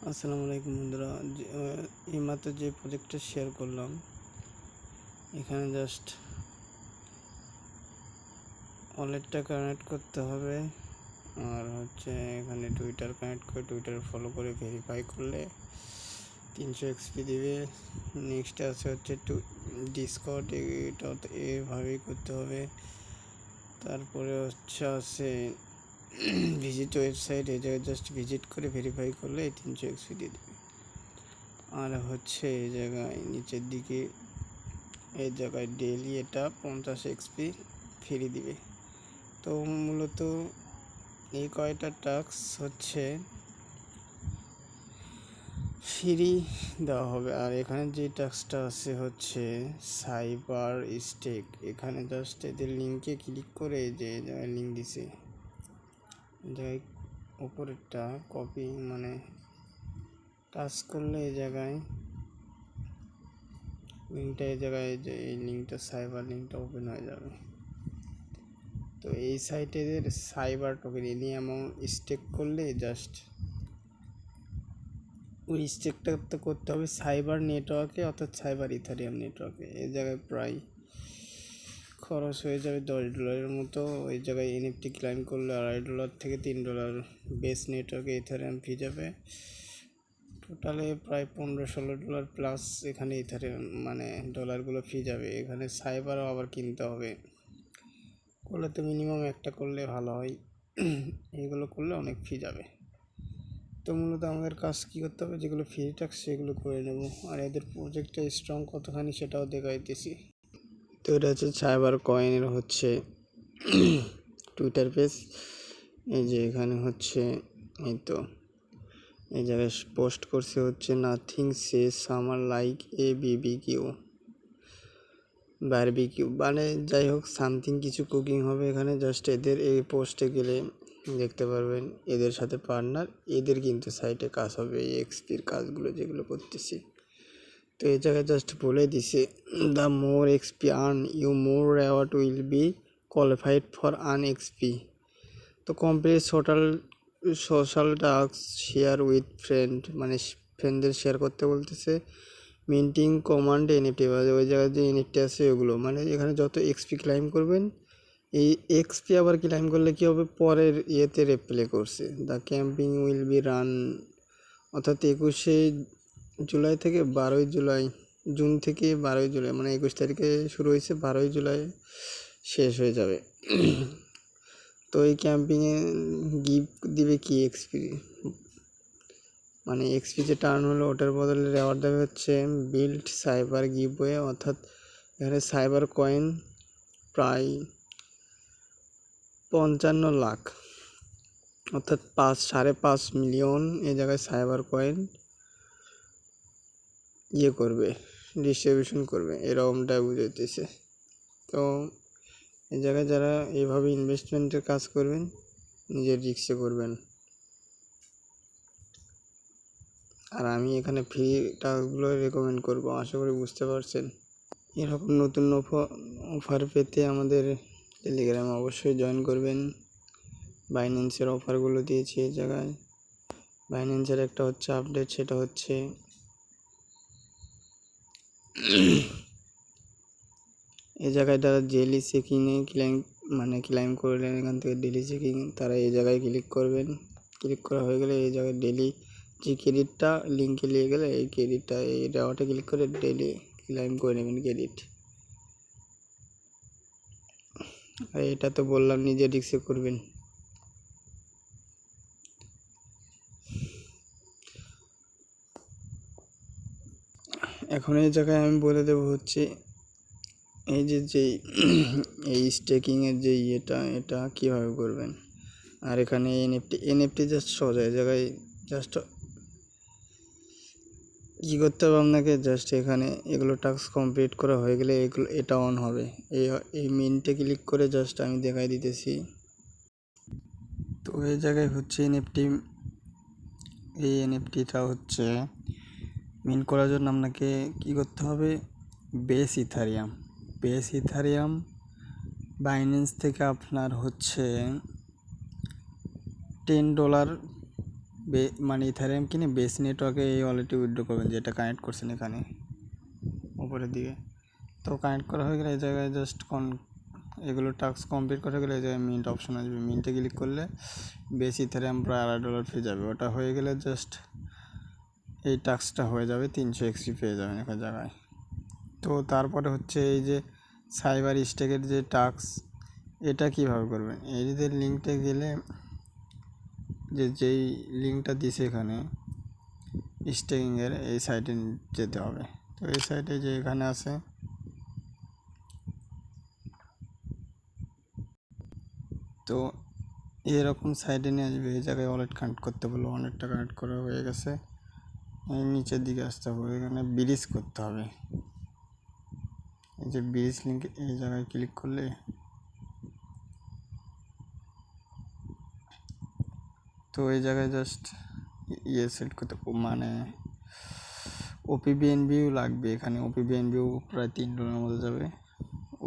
আসসালামু আলাইকুম বন্ধুরা। এইমাত্র যে প্রজেক্টটা শেয়ার করলাম, এখানে জাস্ট ওয়ালেটটা কানেক্ট করতে হবে। আর এখানে টুইটার কানেক্ট করে টুইটার ফলো করে ভেরিফাই করলে 300 এক্সপি দিবে। নেক্সট আছে ডিসকর্ড, এটা এভাবেই করতে হবে। তারপরে আছে ভিজিট ওয়েবসাইট, এই জায়গায় জাস্ট ভিজিট করে ভেরিফাই করলে 300 এক্সপি দিয়ে দেবে। আর এই জায়গায় নিচের দিকে এই জায়গায় ডেইলি এটা 50 এক্সপি ফ্রি দিবে। তো মূলত এই কয়টা টাস্ক ফ্রি দেওয়া হবে। আর এখানে যে টাস্কটা আছে সাইবার স্টেক, এখানে জাস্ট এদের লিঙ্কে ক্লিক করে যে জায়গায় লিঙ্ক দিছে, জায়গায় উপরেরটা কপি টাচ করলে এই জায়গায় লিঙ্কটা, এই জায়গায় যে এই লিঙ্কটা সাইবার লিঙ্কটা ওপেন হয়ে যাবে। তো এই সাইটে cyber token any amount stake করলে জাস্ট ওই স্টেকটা তো করতে হবে সাইবার নেটওয়ার্কে, অর্থাৎ সাইবার ইথারিয়াম নেটওয়ার্কে। এই জায়গায় প্রায় খরচ হয়ে যাবে $10 মতো। ওই জায়গায় এনএফটি ক্লাইম করলে $2.5 থেকে $3 বেস নেটওয়ার্কে ইথারিয়াম ফি যাবে। টোটালে প্রায় $15-16 প্লাস এখানে ইথারিয়াম ডলারগুলো ফি যাবে। এখানে সাইবারও আবার কিনতে হবে, করলে তো মিনিমাম একটা করলে ভালো হয়। এগুলো করলে অনেক ফি যাবে। তো মূলত আমাদের কাজ কী করতে হবে, যেগুলো ফ্রি টাস্ক সেগুলো করে নেব। আর এদের প্রজেক্টটা স্ট্রং কতখানি সেটাও দেখাইতেছি। তো এটা সাইবার কয়েনের টুইটার পেজ। এই যে এখানে এই তো এই জায়গায় পোস্ট করছে nothing say summer like a BBQ barbecue, যাই হোক সামথিং কিছু কুকিং হবে এখানে। জাস্ট এদের এই পোস্টে গেলে দেখতে পারবেন এদের সাথে পার্টনার, এদের কিন্তু সাইটে কাজ হবে এই এক্সপির কাজগুলো যেগুলো করতেছি। তো এই জায়গায় জাস্ট বলে দিছে, the more XP earn you more reward will be qualified for earn XP. তো complete social task share with friend, ফ্রেন্ডদের শেয়ার করতে বলতেছে। মিন্টিং কমান্ড এনএফটি, ওই জায়গায় যে এনএফটি আছে ওগুলো, এখানে যত এক্সপি ক্লাইম করবেন, এই এক্সপি আবার ক্লাইম করলে কী হবে, পরের ইয়েতে রিপ্লে করছে। The camping will be run, অর্থাৎ 21শে জুলাই থেকে 12ই জুলাই, জুন থেকে 12ই জুলাই, 21 তারিখে শুরু হয়েছে, 12ই জুলাই শেষ হয়ে যাবে। তো এই ক্যাম্পিংয়ে গিফট দিবে কি এক্সপি, এক্সপি যে টার্ন হলো ওটার বদলে রেওয়ার্ড দেবে বিল্ড সাইবার গিভওয়ে, অর্থাৎ এখানে সাইবার কয়েন প্রায় 55 লাখ, অর্থাৎ 5.5 মিলিয়ন এই জায়গায় সাইবার কয়েন করবে, ডিস্ট্রিবিউশন করবে, এরকমটা বুঝাইতেছে। তো এই জায়গায় যারা এইভাবে ইনভেস্টমেন্টের কাজ করবেন নিজের রিস্কে করবেন। আর আমি এখানে ফ্রি টাস্কগুলো রেকমেন্ড করব, আশা করি বুঝতে পারছেন। এরকম নতুন অফার পেতে আমাদের টেলিগ্রামে অবশ্যই জয়েন করবেন। বাইন্যান্সের অফারগুলো দিয়েছি এই জায়গায়। বাইন্যান্সের একটা আপডেট, সেটা এই জায়গায় যারা ডেইলি চেকিংয়ে ক্লাইম করলেন এখান থেকে ডেইলি চেকিং, তারা এই জায়গায় ক্লিক করবেন। ক্লিক করা হয়ে গেলে এই জায়গায় ডেইলি যে ক্রেডিটটা লিঙ্কে নিয়ে গেলে এই ক্রেডিটটা এই রেওয়ার্ডে ক্লিক করে ডেইলি ক্লাইম করে নেবেন ক্রেডিট। আর এটা তো বললাম নিজে রিস্কে করবেন। এখন এই জায়গায় আমি বলে দেবো এই যেই এই স্টেকিংয়ের যে এটা কীভাবে করবেন। আর এখানে এনএফটি জাস্ট সোজা এই জায়গায় জাস্ট কী করতে হবে আপনাকে, জাস্ট এখানে এগুলো টাস্ক কমপ্লিট করা হয়ে গেলে এটা অন হবে। এই মিন্টে ক্লিক করে জাস্ট আমি দেখাই দিতেছি। তো এই জায়গায় এই এনএফটিটা মিন্ট করার জন্য আপনাকে কী করতে হবে, বেস ইথারিয়াম বাইন্যান্স থেকে আপনার $10 মানে ইথারিয়াম কিনে বেস নেটওয়ার্কে এই ওয়ালেটে উইথড্র করবেন, যেটা কানেক্ট করছেন এখানে উপরের দিকে। তো কানেক্ট করা হয়ে গেলে এই জায়গায় জাস্ট এগুলো টাস্ক কমপ্লিট করা গেলে এই জায়গায় মিন্ট অপশন আসবে, মিন্টে ক্লিক করলে বেস ইথারিয়াম প্রায় $2.5 পেয়ে যাবে। ওটা হয়ে গেলে জাস্ট এই টাস্কটা হয়ে যাবে, 300 এক্সপি পেয়ে যাবেন একটা জায়গায়। তো তারপরে হচ্ছে এই যে সাইবার স্টেকের যে টাস্ক, এটা কিভাবে করবেন, এদের লিঙ্কটা গেলে যেই লিঙ্কটা দিছে এখানে স্টেকিংয়ের, এই সাইটে যেতে হবে। তো এই সাইটে যে এখানে আছে, তো এরকম সাইডে নিয়ে আসবে, এই জায়গায় ওয়ালেট কানেক্ট করতে বললো, ওয়ালেটটা কানেক্ট করা হয়ে গেছে। এই নিচের দিকে আসতে হবে, এখানে ব্রিজ করতে হবে। এই যে ব্রিজ লিঙ্ক, এই জায়গায় ক্লিক করলে তো এই জায়গায় জাস্ট সেট করতে, মানে ওপিবিএনবিও লাগবে এখানে। ওপিবিএনবিও প্রায় $3 মতো যাবে।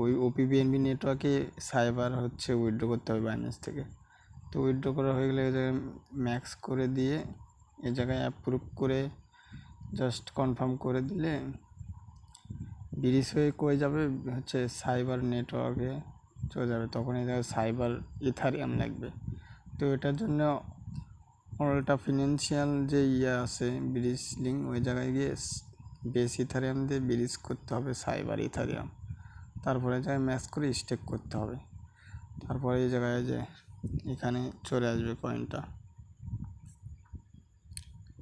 ওই ওপিবিএনবি নেটওয়ার্কে সাইবার হচ্ছে উইথড্র করতে হবে বাইন্যান্স থেকে। তো উইথড্র করা হয়ে গেলে এই জায়গায় ম্যাক্স করে দিয়ে এই জায়গায় অ্যাপ্রুভ করে জাস্ট কনফার্ম করে দিলে ব্রিজ হয়ে কয়ে যাবে হচ্ছে সাইবার নেটওয়ার্কে চলে যাবে। তখন এই জায়গায় সাইবার ইথারিয়াম লাগবে। তো এটার জন্য ওটা ফিনান্সিয়াল যে আছে ব্রিজ লিঙ্ক, ওই জায়গায় গিয়ে বেস ইথারিয়াম দিয়ে ব্রিজ করতে হবে সাইবার ইথারিয়াম। তারপরে জায়গায় ম্যাচ করে স্টেক করতে হবে। তারপরে এই জায়গায় যে এখানে চলে আসবে কয়েনটা,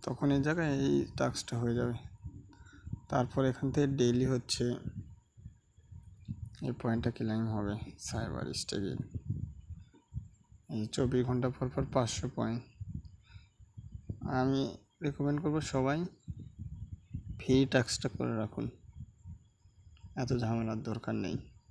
তখন এই জায়গায় এই টাস্কটা হয়ে যাবে। তারপর এখান থেকে ডেইলি হচ্ছে এই পয়েন্টটা ক্লেম হবে সাইবার স্টেকের। এই 24 ঘন্টা পর 500 পয়েন্ট। আমি রেকমেন্ড করবো সবাই ফ্রি টাস্কটা করে রাখুন, এত ঝামেলার দরকার নেই।